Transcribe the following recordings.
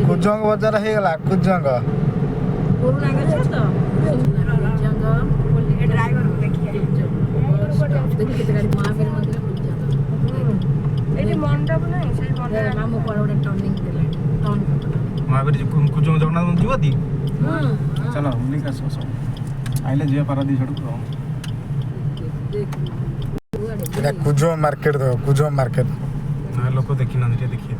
କୁଜଙ୍ଗ ବଜାର ହେଇଗଲା କୁଜଙ୍ଗ ପୁରୁଣା ଗଛ ତ କୁଜଙ୍ଗ ଦେଖି କେତେ ଗାଡ଼ି ମହାବୀର ମନ୍ଦିର କୁଜଙ୍ଗ ଏଠି ମଣ୍ଡପ ନାହିଁ ସେଇ ମଣ୍ଡପ ମାମୁ କୁଆଡ଼େ ଗୋଟେ ଟର୍ଣ୍ଣିଂ ଦେଲାଣି ଟର୍ଣ୍ଣ ମହାବୀର କୁଜଙ୍ଗ ଜଗନ୍ନାଥ ମନ୍ଦିର ଯିବ ତି ଚାଲ ବୁଲିକି ଆସ ଆଇଲେ ଯିବା ପାରାଦୀପ ଆଡ଼କୁ ଏଇଟା କୁଜଙ୍ଗ ମାର୍କେଟ ଦେବ କୁଜଙ୍ଗ ମାର୍କେଟ ଲୋକ ଦେଖିନାହାନ୍ତି ଟିକେ ଦେଖିଏ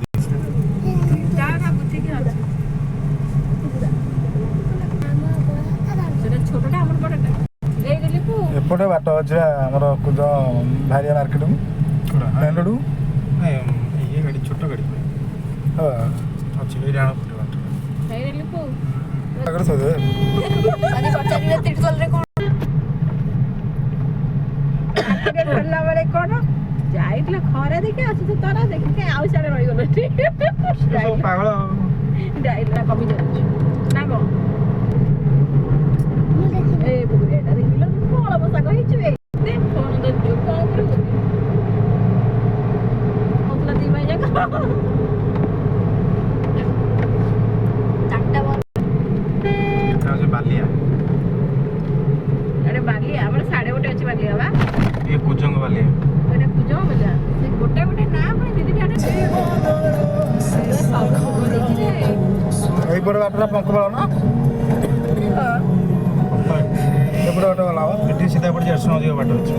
ଏପଟେ ବାଟ ଅଛି ଆମର କୁଜ ଭାରିଆ ମାର୍କେଟକୁ ମେନ୍ ରୋଡ଼କୁ ଇଏ ଗାଡ଼ି ଛୋଟ ଗାଡ଼ି ଅଛି ଏଇ ରାଣ କଣ ଯାଇଥିଲେ ଖରା ଦେଖି ଆସୁଛୁ ତରା ଦେଖିକି ଆଉ ସିଆଡ଼େ ରହିଗଲ ପାଗଳ ଡାଇଲା କମି ଯାଉଛି ନା କଣ ଏ ବୁଢ଼ୀଟା ଦେଖିଲ କଣ ବସା କହିଛୁ ଏତେ ଫୋନ ଧରିଛୁ କଣ କରିବୁ କହୁଥିଲା ଦି ଭାଇ ଯାକ ଚାରିଟା ବାଲିଆ ଆରେ ବାଲିଆ ଆମର ସାଢେ ଗୋଟେ ଅଛି ବାଲିଆ ବା ଇଏ କୁଜଙ୍ଗ ବାଲିଆ ଏଇଟା କୁଜଙ୍ଗ ବାଲିଆ ସେ ଗୋଟେ ଗୋଟେ ନା ପୁଣି ଦିଦି এইপଟେ ବାଟଟା ପଙ୍କପାଳ ନା ଏପଟେ ବାଟ ଗଲା ଏଠି ସିଧା ପଟେ 400 ଅଧିକ ବାଟ ଅଛି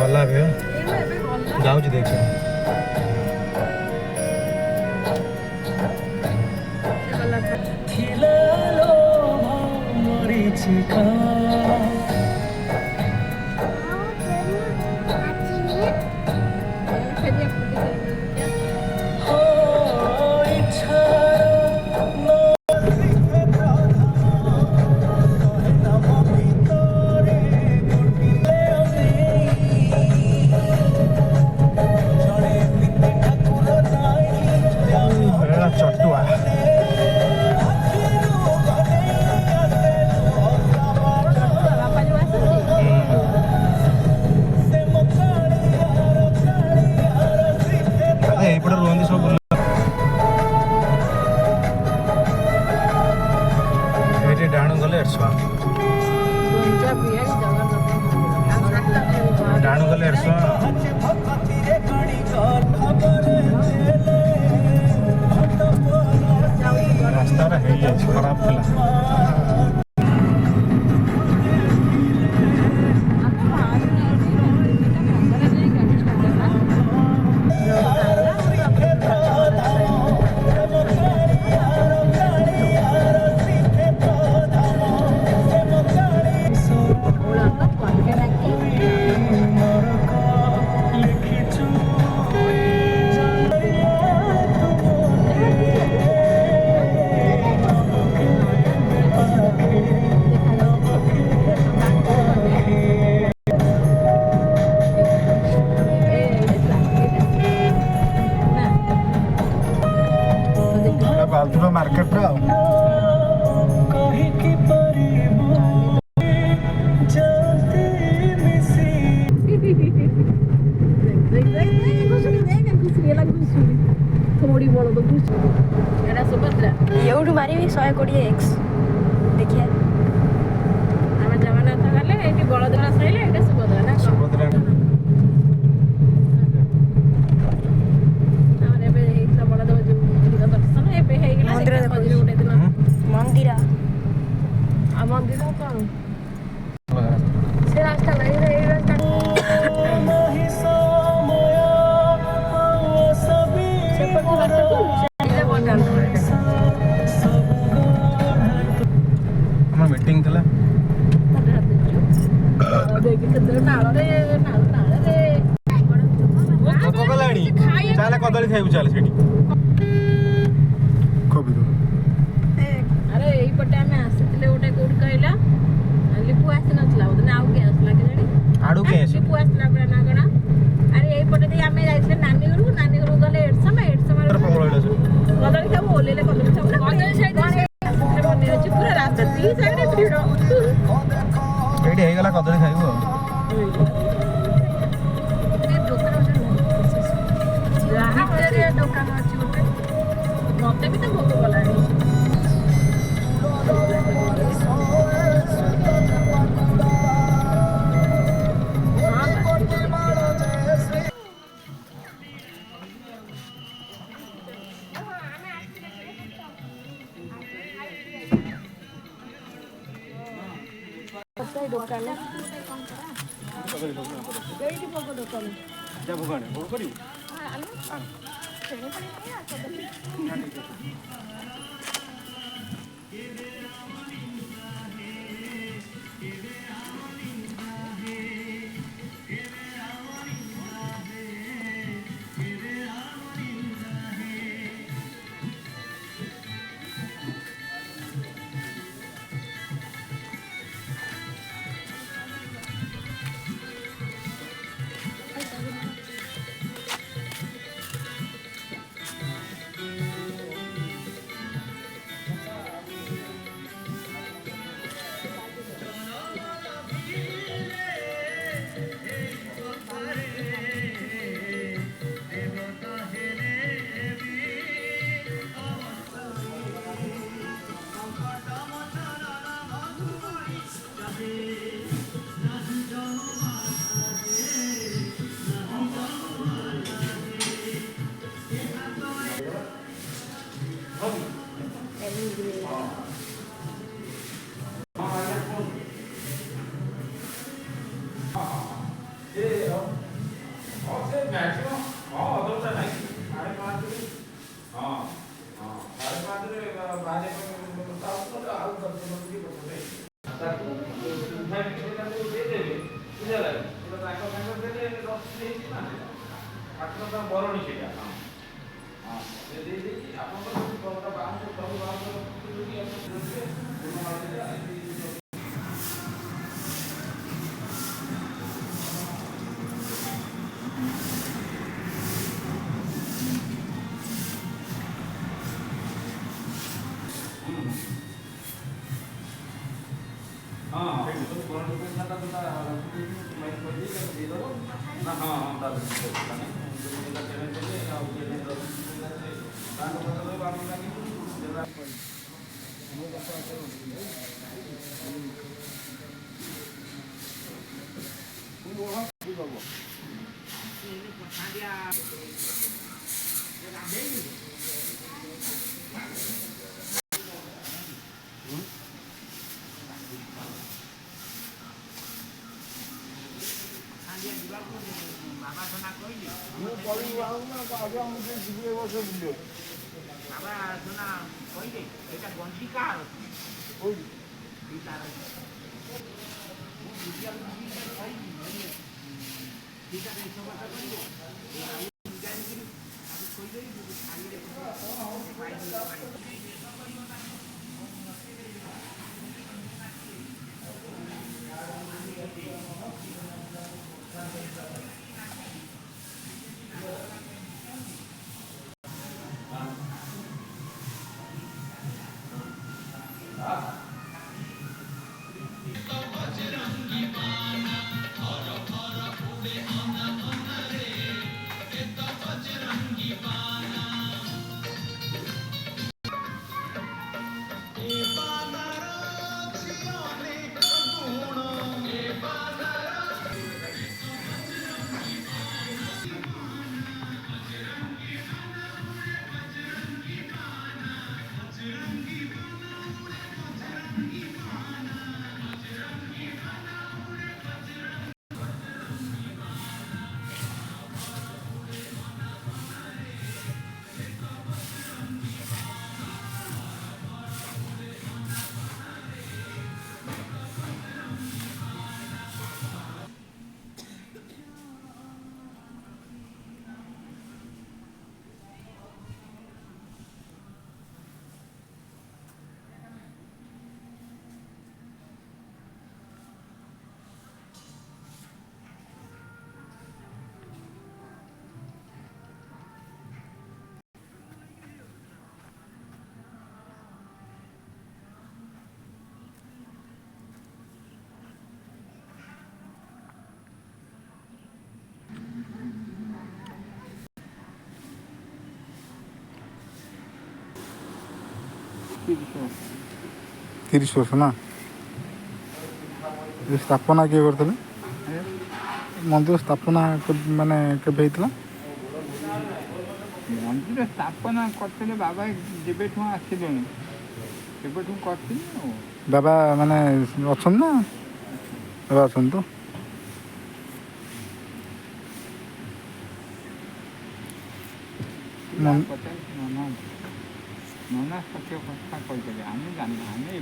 ଗଲା ଏବେ ଯାଉଛି ଦେଖ ଚଟୁଆ এইପଟେ ରୁହନ୍ତି ସବୁ ଏଇଠି ଡାହାଣ ଗଲେ 150 ଡାହାଣ ଗଲେ 150 ରାସ୍ତାଟା ହେଇଯାଇଛି ଖରାପ ଥିଲା ମାର୍କେଟରେ ଆଉ ଏଉଠୁ ମାରିବି 120x ଦେଖିଆ ଆମେ ଜଗନ୍ନାଥ ଗଲେ ଏଠି ବଳଦେବ ସଇଲେ ଏଇଟା ସୁଭଦ୍ରା ନା ସୁଭଦ୍ରା ଆମର ଏବେ ହେଇଥିଲା ବଳଦେବ ଯୋଉ ଦର୍ଶନ ଏବେ ହେଇଗଲା ମଝିରେ ଗୋଟେ ଦିନ ମନ୍ଦିର ଆଉ ମନ୍ଦିର କଣ ସେ ରାସ୍ତା ନାହିଁ ଏଇ ରାସ୍ତା कदली खाइबु चल सेठी कोबी दो अरे एई पटे आमे आसितले ओटे कोड कहला लिपु आसी नथला ओदन आउ के आसला के जानी आडू के आसी लिपु आसला बड़ा ना कणा अरे एई पटे दे आमे जाइछले नानी घरु गले एड समय प्रबल होइला से कदली खाबो ओलेले कदली खाबो कदली साइड से बने अछि पूरा रास्ता दी साइड भीड़ एठी हे गला कदली खाइबु दुकान अच्छी गोटे मत भी तो भोग गला दुकान जा भोगाने भोग करियो 30 वर्ष ना स्थापना किए करते मंदिर स्थापना माने केबे हेतला मंदिर स्थापना करते बाबा जेबेठू आसिले केबेठू करते बाबा माने अछन ना बाबा अछन तो नना सत्य कथा कही आम जान आम ए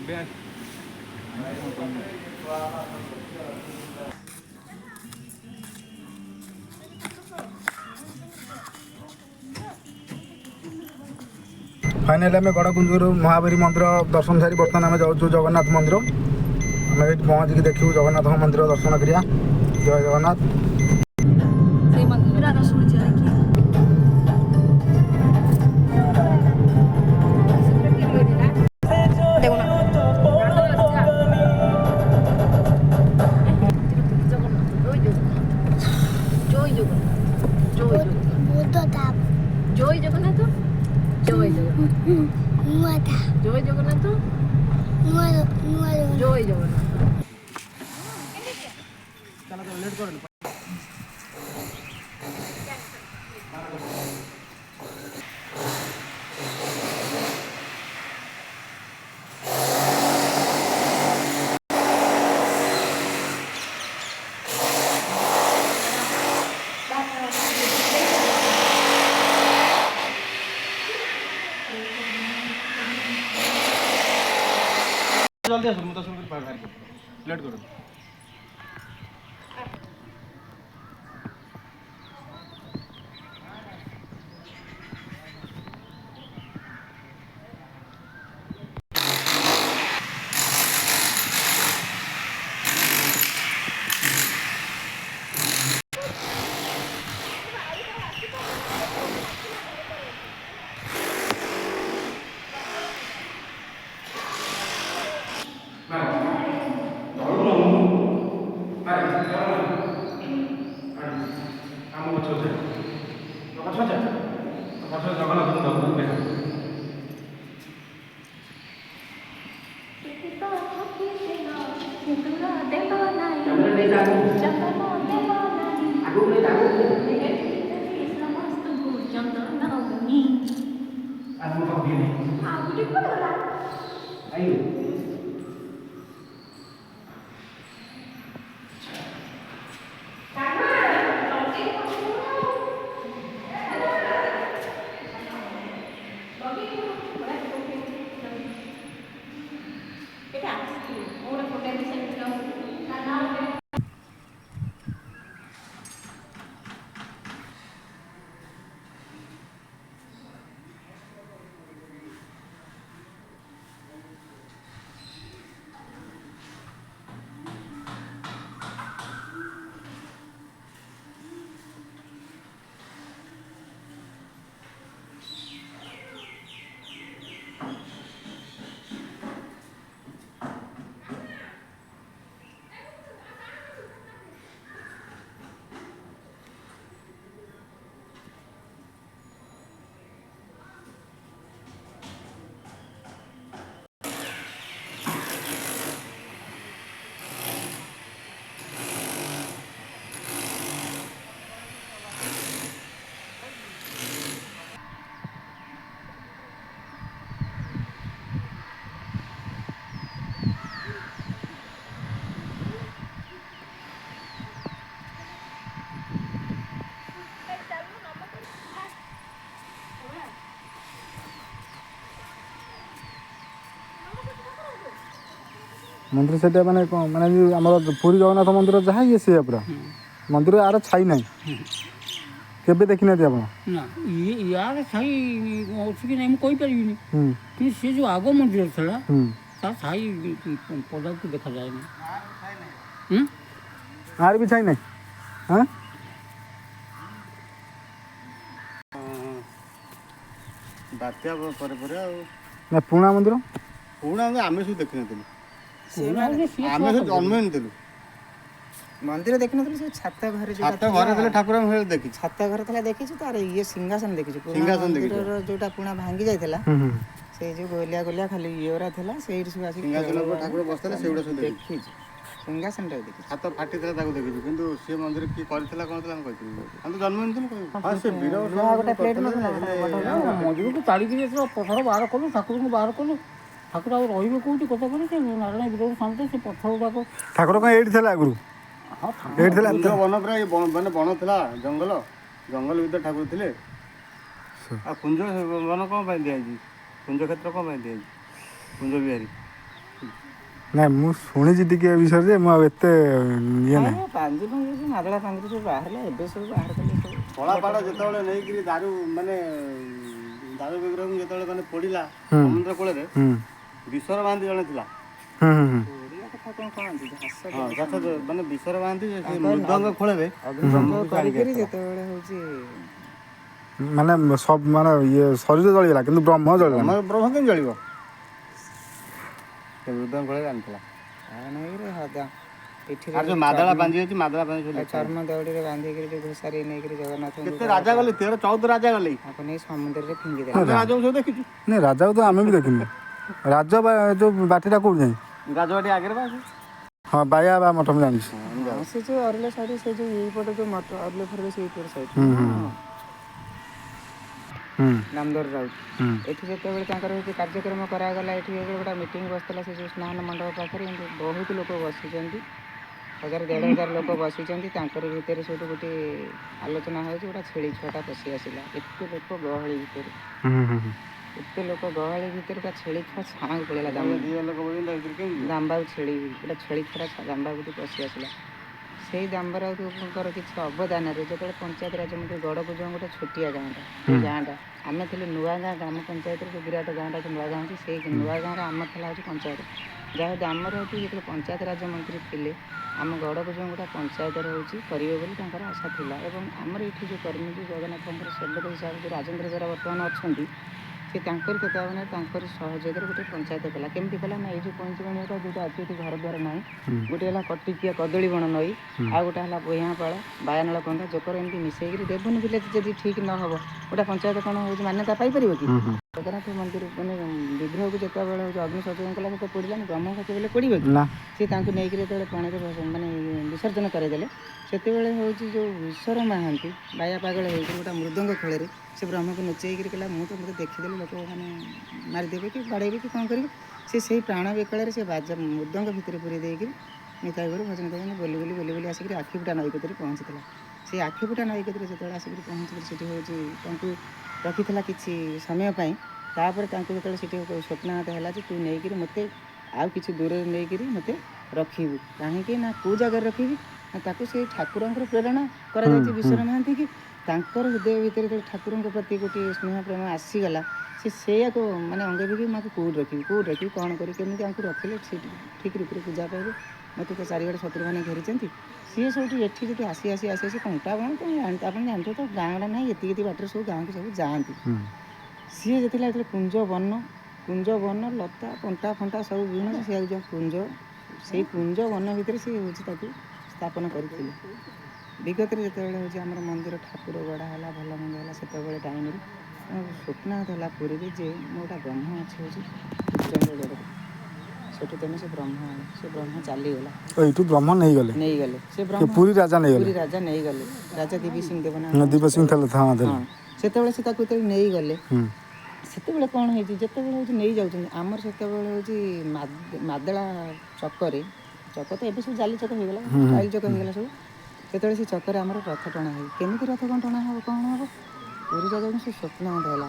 फाइनाली आम गड़कुंजर महावीर मंदिर दर्शन सारी बर्तमान आम जाऊँ जगन्नाथ मंदिर आम ये पहुँचिक देखू जगन्नाथ मंदिर दर्शन करिया जय जगन्नाथ ସେଇ ମନ୍ଦିର ଶୁଣିଛି জয় জগন্নাথ জয় জগন্নাথ জয় জগন্নাথ জয় জগন্নাথ जल्दी आसो दर्शन कर बाहर लेट करो मंदिर से माने माने आम पुरी जगन्नाथ मंदिर जहाँ ये सी पूरा मंदिर यार छाई ना केबे देखी ना आप यार छाई अच्छी नहीं मुझे कहीपरि कि सी जो आग मंदिर था तार छाई पदा को देखा जाए आर भी छाई ना हाँ बात्या ना पुणा मंदिर पुणा आम सब देखी आम जन्म नीलु मंदिर देखी न छात घर घर ठाकुर देखी छात घर था देखी तार ये सिंहासन देखी सिंहासन देखी जोटा पुणा भांगी जाइला ସେଇ ଯୋଉ ଗୋଲିଆ ଗୋଲିଆ ଖାଲି ଇଏରା ଥିଲା ସେଇଠି ସବୁ ଆସିକି ସିଂହାସନ ଉପରେ ଠାକୁର ବସିଥିଲେ ସେଗୁଡ଼ା ସବୁ ଦେଖିଛୁ। ଦେଖିଛି ସିଂହାସନଟା ଦେଖିଛି। ହାତ ଫାଟିଥିଲା ତାକୁ ଦେଖିଛୁ, କିନ୍ତୁ ସେ ମନ୍ଦିର କିଏ କରିଥିଲା କ'ଣ ଥିଲା ଆମେ କହିପାରିବୁ। ଆମେ ତ ଜନ୍ମ ହେଇନଥିଲୁ କହିବୁ। ହଁ ସେ ଲୁହା ଗୋଟେ ପ୍ଲେଟ୍ ନଥିଲା ମନ୍ଦିରକୁ ଚାଲିକିରି ଏଥର ପଥର ବାହାର କଲୁ, ଠାକୁରଙ୍କୁ ବାହାର କଲୁ। ଠାକୁର ଆଉ ରହିବେ କୋଉଠି କଥା କଲେ ସେ ନାରାୟଣ ବିରୋଧ ଶାନ୍ତ ସେ ପଥର ଗୁଡ଼ାକ ଠାକୁର କ'ଣ ଏଇଠି ଥିଲା ଆଗରୁ? ହଁ ଏଇଠି ଥିଲା କୁଞ୍ଜ ବନ ପୁରା ମାନେ ବଣ ଥିଲା, ଜଙ୍ଗଲ ଭିତରେ ଠାକୁର ଥିଲେ। ଆଉ କୁଞ୍ଜ ବନ କ'ଣ ପାଇଁ ଦିଆଯାଇଛି? କୁଞ୍ଜ କ୍ଷେତ୍ର କ'ଣ ପାଇଁ ଦିଆଯାଇଛି? କୁଞ୍ଜ ବିହାରୀ ନାଇଁ ମୁଁ ଶୁଣିଛି ଟିକେ ଏ ବିଷୟରେ ଯେ ମୁଁ ଆଉ ଏତେ ଇଏ ନାହିଁ। ପାଞ୍ଜି ମାଦଳା ପାଞ୍ଜି ସବୁ ବାହାରିଲା ଏବେ ସବୁ ବାହାର କଲେ ସବୁ। କଳାପାଡ଼ ଯେତେବେଳେ ନେଇକିରି ଦାରୁ ବିଗ୍ରହକୁ ଯେତେବେଳେ ମାନେ ପଡ଼ିଲା ସମୁଦ୍ର କୂଳରେ, ବିଶ୍ୱର ବାନ୍ଧି ଜଣେ ଥିଲା। ଓଡ଼ିଆ କଥା କ'ଣ କହନ୍ତି ଘାସ ମାନେ ବିଶ୍ୱର ବାନ୍ଧି ସେ ମୃଦଙ୍ଗ ଖୋଳରେ ଅଗ୍ନିସଂଯୋଗ କରିକିରି ଯେତେବେଳେ ହେଉଛି ମାନେ ସବୁ ମାନେ ଇଏ ଶରୀର ଜଳିଗଲା କିନ୍ତୁ ବ୍ରହ୍ମ ଜଳିଲା। ବ୍ରହ୍ମ କେମିତି ଜଳିବ? ସେ ମୃଦଙ୍ଗ ଖୋଳରେ ଆଣିଥିଲା। ପିଠିରେ ଆଉ ଯୋଉ ମାଦଳା ପାଞ୍ଜି ଅଛି, ମାଦଳା ପାଞ୍ଜି ଚର୍ମ ଦଉଡ଼ିରେ ବାନ୍ଧିକିରି ଯୋଉ ଘୋଷାରି ନେଇକିରି ଜଗନ୍ନାଥ କେତେ ରାଜା ଗଲେ, 13-14 ରାଜା ଗଲେ। ତାକୁ ନେଇ ସମୁଦ୍ରରେ ଫିଙ୍ଗି ଦେଲେ। ରାଜାକୁ ସବୁ ଦେଖିଛୁ? ନାଇଁ ରାଜାକୁ ତ ଆମେ ବି ଦେଖିନୁ। ରାଜ ଯୋଉ ବାଟିଟା କୋଉଠି ଯାଇ? ରାଜବାଟି ଆଗରେ ବା ଅଛି। ହଁ ବାୟା ବା ମଠ ମୁଁ ଜାଣିଛି। ସେ ଯୋଉ ଅରଲ ସାଇଡ୍ ସେ ଯୋଉ ଏଇପଟେ ଯୋଉ ମଠ ଅରଲ ଫରଲ ସେଇପଟେ ସାଇଡ୍ ନାମଦର ରାଉତ। ଏଠି ଯେତେବେଳେ ତାଙ୍କର ହେଉଛି କାର୍ଯ୍ୟକ୍ରମ କରାଗଲା, ଏଠି ଗୋଟେ ମିଟିଂ ବସିଥିଲା ସେ ଯେଉଁ ସ୍ନାନ ମଣ୍ଡପ ପାଖରେ, ଏମିତି ବହୁତ ଲୋକ ବସିଛନ୍ତି, 1000-1500 ଲୋକ ବସିଛନ୍ତି। ତାଙ୍କର ଭିତରେ ସେଇଠୁ ଗୋଟେ ଆଲୋଚନା ହେଉଛି, ଗୋଟେ ଛେଳି ଛୁଆଟା ପଶି ଆସିଲା। ଏତେ ଲୋକ ଗହଳି ଭିତରେ ତା ଛେଳି ଛୁଆ ଛାଁକୁ ପଳେଇଲା। ଦାମ୍ବାଉ ଛେଳି ଗୋଟେ ଛେଳି ଛୁଆ ଦାମ୍ବାଉକୁ ପଶି ଆସିଲା। ସେଇ ଦାମ୍ବରାଉଙ୍କର କିଛି ଅବଦାନରେ ଯେତେବେଳେ ପଞ୍ଚାୟତ ରାଜମନ୍ତ୍ରୀ ଗଡ଼କୁଜ ଗୋଟେ ଛୋଟିଆ ଗାଁଟା, ସେଇ ଗାଁଟା ଆମେ ଥିଲୁ ନୂଆ ଗାଁ ଗ୍ରାମ ପଞ୍ଚାୟତରେ, ଯେଉଁ ବିରାଟ ଗାଁଟା ଅଛି ନୂଆ ଗାଁ ଅଛି, ସେଇ ନୂଆ ଗାଁରେ ଆମ ଥିଲା ହେଉଛି ପଞ୍ଚାୟତ। ଯାହା ହଉ ଆମର ହେଉଛି ଯେତେବେଳେ ପଞ୍ଚାୟତ ରାଜମନ୍ତ୍ରୀ ଥିଲେ, ଆମ ଗଡ଼କୁଜ ଗୋଟେ ପଞ୍ଚାୟତର ହେଉଛି କରିବେ ବୋଲି ତାଙ୍କର ଆଶା ଥିଲା। ଏବଂ ଆମର ଏଇଠି ଯେଉଁ କର୍ମୀ ଯେଉଁ ଜଗନ୍ନାଥଙ୍କର ସେବକ ହିସାବରେ ଯେଉଁ ରାଜେନ୍ଦ୍ର ଦ୍ୱାରା ବର୍ତ୍ତମାନ ଅଛନ୍ତି, ସେ ତାଙ୍କରି ତତ୍ତ୍ୱାବଧାନରେ ତାଙ୍କରି ସହଯୋଗରେ ଗୋଟେ ପଞ୍ଚାୟତ କଲା। କେମିତି କଲା ନା, ଏଇ ଯେଉଁ ପଞ୍ଚଗଣିଟା ଯେଉଁଟା ଅଛି ଏଠି ଘର ଦ୍ୱାର ନାହିଁ, ଗୋଟେ ହେଲା କଟିକିଆ କଦଳୀ ବଣ ନଈ, ଆଉ ଗୋଟେ ହେଲା ବହିଆଁପାଳ ବାୟାନଳ କନ୍ଧ ଜୋକର, ଏମିତି ମିଶେଇକିରି ଦେବନୀ ବିଲେଜ ଯଦି ଠିକ୍ ନ ହେବ ଗୋଟେ ପଞ୍ଚାୟତ କ'ଣ ହେଉଛି ମାନ୍ୟତା ପାଇପାରିବ କି? ଜଗନ୍ନାଥ ମନ୍ଦିର ମାନେ ବିଗ୍ରହକୁ ଯେତେବେଳେ ହେଉଛି ଅଗ୍ନି ସଂଯୋଗ କଲା, ସେତେ ପୋଡ଼ିଲାନି, ବ୍ରହ୍ମ କେତେବେଳେ ପୋଡ଼ିବ କି? ସେ ତାଙ୍କୁ ନେଇକିରି ଯେତେବେଳେ ପାଣିରେ ମାନେ ବିସର୍ଜନ କରାଇଦେଲେ, ସେତେବେଳେ ହେଉଛି ଯେଉଁ ଈଶ୍ୱର ମହାନ୍ତି ବାୟା ପାଗଳ ହେଇକି ଗୋଟେ ମୃଦଙ୍ଗ ଖୋଳରେ ସେ ବ୍ରହ୍ମକୁ ନୁଚେଇକିରି କହିଲା, ମୁଁ ତ ମୋତେ ଦେଖିଦେଲି ଲୋକ ମାନେ ମାରିଦେବେ କି ବାଡ଼େଇବେ କି କ'ଣ କରିବେ। ସେ ସେଇ ପ୍ରାଣ ବିକଳରେ ସେ ବାଜା ମୃଦଙ୍ଗ ଭିତରେ ପୁରେଇ ଦେଇକିରି ନିତାଇ ଘରୁ ଭଜନ କରି ବୁଲି ଆସିକିରି ଆଖିପୁଟା ନଈ କତିରେ ପହଞ୍ଚିଥିଲା। ସେଇ ଆଖିପୁଟା ନଈ କତିରେ ଯେତେବେଳେ ଆସିକିରି ପହଞ୍ଚିକିରି ସେଠି ହେଉଛି ତାଙ୍କୁ ରଖିଥିଲା କିଛି ସମୟ ପାଇଁ। ତାପରେ ତାଙ୍କୁ ଯେତେବେଳେ ସେଠି ସ୍ୱପ୍ନାହତ ହେଲା ଯେ ତୁ ନେଇକିରି ମୋତେ ଆଉ କିଛି ଦୂରରେ ନେଇକିରି ମୋତେ ରଖିବୁ, କାହିଁକି ନା କେଉଁ ଜାଗାରେ ରଖିବି ନା, ତାକୁ ସେଇ ଠାକୁରଙ୍କର ପ୍ରେରଣା କରାଯାଇଛି ବିଶ୍ୱର ମହାନ୍ତି କି ତାଙ୍କର ହୃଦୟ ଭିତରେ ଯେତେବେଳେ ଠାକୁରଙ୍କ ପ୍ରତି ଗୋଟିଏ ସ୍ନେହ ପ୍ରେମ ଆସିଗଲା, ସେ ସେଇଆକୁ ମାନେ ଅଙ୍ଗେ ବିକି ମୋତେ କେଉଁଠି ରଖିବି କ'ଣ କରିବି, କେମିତି ତାଙ୍କୁ ରଖିଲେ ଠିକ୍ ରୂପରେ ପୂଜା ପାଇବେ, ମୋତେ ତ ଚାରିଆଡ଼େ ଶତ୍ରୁମାନେ ଘେରିଛନ୍ତି। ସିଏ ସବୁଠି ଏଠି ଯେଠି ଆସି କଣ୍ଟା ବଣ ତ ଆପଣ ଜାଣିଥିବେ ତ, ଗାଁଟା ନାହିଁ ଏତିକି ବାଟରେ ସବୁ ଗାଁକୁ ସବୁ ଯାଆନ୍ତି। ସିଏ ଯେତେବେଳେ କୁଞ୍ଜ ବନ ଲତା କଣ୍ଟା ଫଣ୍ଟା ସବୁ ବିଭିନ୍ନ ସେ ଯେଉଁ କୁଞ୍ଜ, ସେଇ କୁଞ୍ଜ ବନ ଭିତରେ ସିଏ ହେଉଛି ତାକୁ ସ୍ଥାପନ କରିଥିଲେ। ବିଗତରେ ଯେତେବେଳେ ହେଉଛି ଆମର ମନ୍ଦିର ଠାକୁର ଗଢ଼ା ହେଲା, ଭଲ ମନ୍ଦ ହେଲା, ସେତେବେଳେ ଟାଇମରେ ସ୍ୱପ୍ନାହତ ହେଲା ପୁରୀରେ ଯେ ମୁଁ ଗୋଟେ ବ୍ରହ୍ମ ଅଛି ହେଉଛି ଗଡ଼କୁ, ସେଠୁ ତେଣୁ ସେ ବ୍ରହ୍ମ ଚାଲିଗଲା। ଏଇଠୁ ବ୍ରହ୍ମ ନେଇଗଲେ ସେ ବ୍ରହ୍ମ ପୁରୀ ରାଜା ନେଇଗଲେ ରାଜା ଦିବ୍ୟ ସିଂ ଦେବନା ସେତେବେଳେ ସେ ତାକୁ ଯେତେବେଳେ ନେଇଗଲେ, ସେତେବେଳେ କ'ଣ ହେଇଛି, ଯେତେବେଳେ ହେଉଛି ନେଇଯାଉଛନ୍ତି ଆମର ସେତେବେଳେ ହେଉଛି ମାଦଳା ଚକରେ, ଚକ ତ ଏବେ ସବୁ ଜାଲି ଚକ ହେଇଗଲା, ଟାଇଲ୍ ଚକ ହେଇଗଲା ସବୁ। ସେତେବେଳେ ସେ ଚକରେ ଆମର ରଥ ଟଣା ହେଇ, କେମିତି ରଥ କ'ଣ ଟଣା ହେବ କ'ଣ ହେବ, ପୁରୀ ରାଜାକୁ ସେ ସ୍ୱପ୍ନାହତ ହେଲା।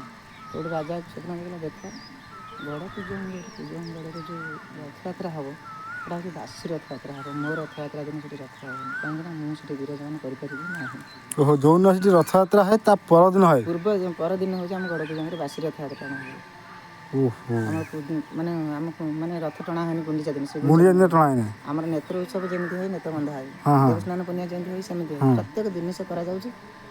ଗୋଟେ ରାଜା ସ୍ୱପ୍ନାହତ ହେଲା, ଦେଖ ଗଡ଼କୁ ଯେଉଁ ଗଡ଼କୁ ଯେଉଁ ରଥଯାତ୍ରା ହେବ, ସେଟା ହେଉଛି ବାସି ରଥଯାତ୍ରା ହେବ, ମୋ ରଥଯାତ୍ରା ଦିନ ସେଠି ରଥ ହେବନି, କାହିଁକିନା ମୁଁ ସେଠି ବିରାଜମାନ କରିପାରିବି ନାହିଁ। ଓହୋ, ଯେଉଁଦିନ ସେଠି ରଥଯାତ୍ରା ହୁଏ ତା ପରଦିନ ହୁଏ, ପରଦିନ ହେଉଛି ଆମ ଗଡ଼କୁ ଯାଇକି ବାସି ରଥଯାତ୍ରା ଟଣା ହେବ। ମାନେ ରଥ ଟଣା ହয়নি ଗୁଣ୍ଡିଚା ଦିନ, ଟଣା ହେଇନି। ଆମର ନେତ୍ର ଉତ୍ସବ ଯେମିତି ହୁଏ, ନେତ ବନ୍ଧା ହୁଏ, ଦେବସ୍ନାନ ପୂର୍ଣ୍ଣିମା ଯେମିତି ହୁଏ ସେମିତି ହୁଏ, ପ୍ରତ୍ୟେକ ଜିନିଷ କରାଯାଉଛି।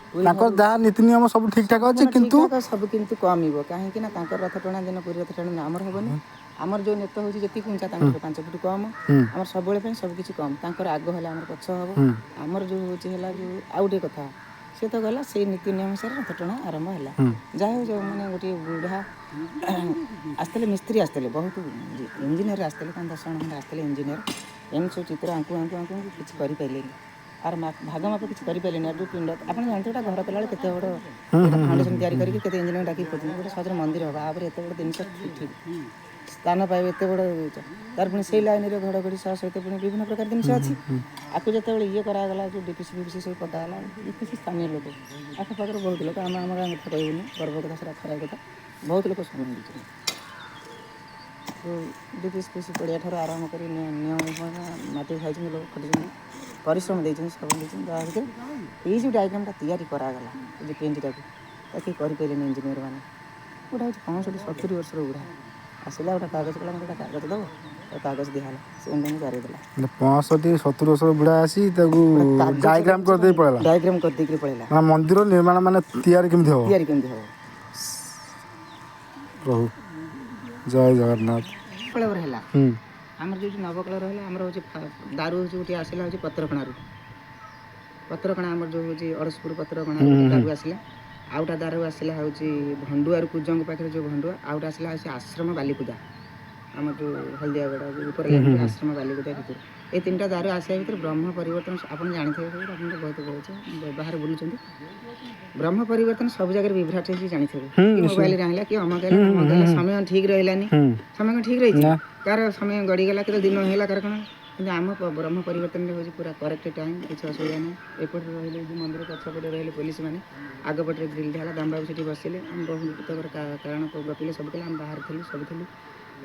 ତାଙ୍କର ଯାହା ନୀତି ନିୟମ ସବୁ ଠିକ୍ ଠାକ୍ ଅଛି, କିନ୍ତୁ ସବୁ କିନ୍ତୁ କମିବ, କାହିଁକି ନା ତାଙ୍କର ରଥ ଟଣା ଦିନ ପୁରୀ ରଥ ଟଣା ଦିନ ଆମର ହେବନି। ଆମର ଯେଉଁ ନେତ ହେଉଛି ଯେତିକି ଉଞ୍ଚା, ତାଙ୍କର 5 ଫୁଟ କମ୍, ଆମର ସବୁବେଳେ ପାଇଁ ସବୁ କିଛି କମ୍, ତାଙ୍କର ଆଗ ହେଲା ଆମର ପଛ ହେବ। ଆମର ଯେଉଁ ହେଉଛି ହେଲା ଯେଉଁ ଆଉ ଗୋଟେ କଥା, ସେ ତ ଗଲା ସେଇ ନୀତି ନିୟମ ସାରା ରଥ ଟଣା ଆରମ୍ଭ ହେଲା। ଯାହା ହଉ ଯେଉଁମାନେ ଗୋଟିଏ ବୁଢ଼ା ଆସିଥିଲେ, ମିସ୍ତ୍ରୀ ଆସିଥିଲେ, ବହୁତ ଇଞ୍ଜିନିୟର ଆସିଥିଲେ, 5-10 ଜଣ ଖଣ୍ଡେ ଆସିଥିଲେ ଇଞ୍ଜିନିୟର। ଏମିତି ସବୁ ଚିତ୍ର ଆଙ୍କୁ କିଛି କରିପାରିଲେନି। ଆର ଭାଗ ମାପ କିଛି କରିପାରିଲେନି। ଆଉ ଯେଉଁ ପିଣ୍ଡ ଆପଣ ଜାଣିଥିବେ ଗୋଟେ ଘର କଲାବେଳେ କେତେ ବଡ଼ ଫାଉଣ୍ଡେସନ୍ ତିଆରି କରିକି କେତେ ଇଞ୍ଜିନିୟର ଡାକିକି କରୁଛନ୍ତି। ଗୋଟେ ସହଜରେ ମନ୍ଦିର ହେବ, ଆପରେ ଏତେ ବଡ଼ ଜିନିଷ ଠିକ୍ ସ୍ଥାନ ପାଇବେ, ଏତେ ବଡ଼ ତାର ପୁଣି ସେଇ ଲାଇନରେ ଘଡ଼ଘଡ଼ି ସହିତ ପୁଣି ବିଭିନ୍ନ ପ୍ରକାର ଜିନିଷ ଅଛି। ଆକୁ ଯେତେବେଳେ ଇଏ କରାଗଲା, ଯେଉଁ ଡିପିସି ଫିପିସି ସବୁ ପକାଗଲା, କିଛି ସ୍ଥାନୀୟ ଲୋକ ଆଖପାଖରେ ବହୁତ ଲୋକ, ଆମ ଗାଁ କଥା କହିବୁନି, ଗର୍ବ କଥା, ସେଟା ଖରାପ କଥା, ବହୁତ ଲୋକ ସମ୍ମାନ ଦେଇଛନ୍ତି। ଡିପିସି ଫିପିସି ପଡ଼ିଆ ଠାରୁ ଆରମ୍ଭ କରି ନିୟମ ମାଟି ଖାଇଛନ୍ତି, ଲୋକ ଖଟିଛନ୍ତି, ପରିଶ୍ରମ ଦେଇଛନ୍ତି, ସବୁ ଦେଇଛନ୍ତି। ଯାହା ଭିତରେ ଏଇ ଯେଉଁ ଡାଇଗ୍ରାମଟା ତିଆରି କରାଗଲା, ଏ ଯେଉଁ ପେଣ୍ଟଟାକୁ ତାକୁ କେହି କରିପାରିଲେନି ଇଞ୍ଜିନିୟର ମାନେ। ଗୋଟେ ହେଉଛି 65-70 ବର୍ଷର ବୁଢ଼ା ଆସିଲା, ଗୋଟେ କାଗଜ କଲା, ମୋତେ ଗୋଟେ କାଗଜ ଦେବ, କାଗଜ ଦିଆହେଲା, ସେ ଏମିତି ଗାରେଇଦେଲା। 65-70 ବର୍ଷର ବୁଢ଼ା ଆସି ତାକୁ ଡାଇଗ୍ରାମ କରିଦେଇ ପଳେଇଲା। ଡାଇଗ୍ରାମ କରିଦେଇକି ପଳେଇଲା। ମାନେ ମନ୍ଦିର ନିର୍ମାଣ ମାନେ ତିଆରି କେମିତି ହେବ? ପ୍ରଭୁ ଜୟ ଜଗନ୍ନାଥ। କଳବର ହେଲା ଆମର ଯେଉଁ ନବକଳର ହେଲା, ଆମର ହେଉଛି ଦାରୁ ହେଉଛି ଗୋଟିଏ ଆସିଲା, ହେଉଛି ପତ୍ରକଣାରୁ। ପତ୍ରକଣା ଆମର ଯେଉଁ ହେଉଛି ଅଡ଼ଶପୁର ପତ୍ରକଣାରୁ ଦାରୁ ଆସିଲା। ଆଉ ଗୋଟେ ଦାରୁ ଆସିଲା ହେଉଛି ଭଣ୍ଡୁଆରୁ, କୁଜଙ୍ଗ ପାଖରେ ଯେଉଁ ଭଣ୍ଡୁଆ। ଆଉ ଗୋଟେ ଆସିଲା ହେଉଛି ଆଶ୍ରମ ବାଲିକୁଦା, ଆମର ଯେଉଁ ହଳଦିଆଗଡ଼ ଉପରେ ଲାଗିଛି ଆଶ୍ରମ ବାଲିକୁଦା ଭିତରେ। ଏଇ 3ଟା ଦାରୁ ଆସିବା ଭିତରେ ବ୍ରହ୍ମ ପରିବର୍ତ୍ତନ ଆପଣ ଜାଣିଥିବେ, ଆପଣ ତ ବହୁତ ବାହାରେ ବୁଲୁଛନ୍ତି। ବ୍ରହ୍ମ ପରିବର୍ତ୍ତନ ସବୁ ଜାଗାରେ ବିଭ୍ରାଟ ହେଇକି ଜାଣିଥିବେ। କି ମୋବାଇଲରେ ଆଣିଲା, କି ଅମକ ହେଲା, ସମୟ ଠିକ୍ ରହିଲାନି। ସମୟ କ'ଣ ଠିକ୍ ରହିଛି? କାହାର ସମୟ ଗଡ଼ିଗଲା, କେତେ ଦିନ ହେଲା, କାହାର କ'ଣ। କିନ୍ତୁ ଆମ ବ୍ରହ୍ମ ପରିବର୍ତ୍ତନରେ ହେଉଛି ପୁରା କରେକ୍ଟ ଟାଇମ୍, କିଛି ଅସୁବିଧା ନାହିଁ। ଏପଟରେ ରହିଲେ ଯେଉଁ ମନ୍ଦିର ପଛପଟେ ରହିଲେ ପୋଲିସ ମାନେ, ଆଗପଟରେ ଗ୍ରିଲ୍ ହେଲା, ଦାମବାବୁ ସେଠି ବସିଲେ, ଆମେ ବହୁତ କାରଣ ଗପିଲେ, ସବୁ କଲେ, ଆମେ ବାହାରେ ଥିଲୁ, ସବୁ ଥିଲୁ।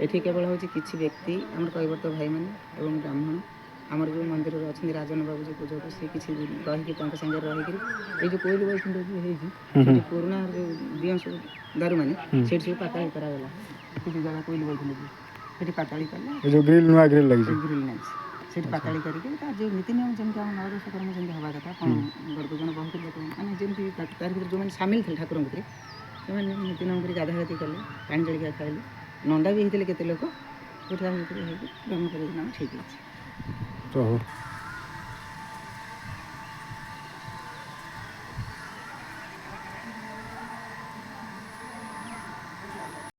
ଏଠି କେବଳ ହେଉଛି କିଛି ବ୍ୟକ୍ତି, ଆମର କୈବର୍ତ୍ତ ଭାଇମାନେ ଏବଂ ବ୍ରାହ୍ମଣ, ଆମର ଯେଉଁ ମନ୍ଦିରରେ ଅଛନ୍ତି ରାଜନ ବାବୁ ଯେଉଁ ପୂଜକ, ସେ କିଛି ରହିକି ତାଙ୍କ ସାଙ୍ଗରେ ରହିକିରି ଏଇ ଯେଉଁ କୋଇଲି ବୈକୁଣ୍ଠ ଯେଉଁ ହେଇଛି, ସେଠି ପୁରୁଣା ଯେଉଁ ଦିଅଁ ସବୁ ଦାରୁମାନେ, ସେଠି ସବୁ ପାତାଳି କରାଗଲା। କିଛି ଜାଗା କୋଇଲି ବୈକୁଣ୍ଠ ସେଠି ପାତାଳି କଲେ, ଯେଉଁ ଗ୍ରିଲ୍ ନୂଆ ଗ୍ରିଲ୍ ଲାଗିଛି, ଗ୍ରିଲ୍ ଲାଗିଛି, ସେଠି ପାତାଳି କରିକି ତା ଯେଉଁ ନୀତି ନିୟମ ଯେମିତି ଆମ ନବଦୋଷ କର୍ମ ଯେମିତି ହେବା କଥା, କ'ଣ ଗଡ଼ଜଣ ବହୁତ ଲୋକ ମାନେ ଯେମିତି ତାରି ଭିତରେ ଯେଉଁମାନେ ସାମିଲ ଥିଲେ ଠାକୁରଙ୍କ ଭିତରେ, ସେମାନେ ନୀତି ନିୟମ କରି ଗାଧାଗାଧି କଲେ, ପାଣି ଜଳିକା ଖାଇଲେ, ନଣ୍ଡା ବି ହେଇଥିଲେ କେତେ ଲୋକ। ଗୋଟେ ଭିତରେ ହେଇକି ବ୍ରହ୍ମ ପରିବର୍ତ୍ତନ ଠିକ୍ ହେଇଛି। ପ୍ରଭୁ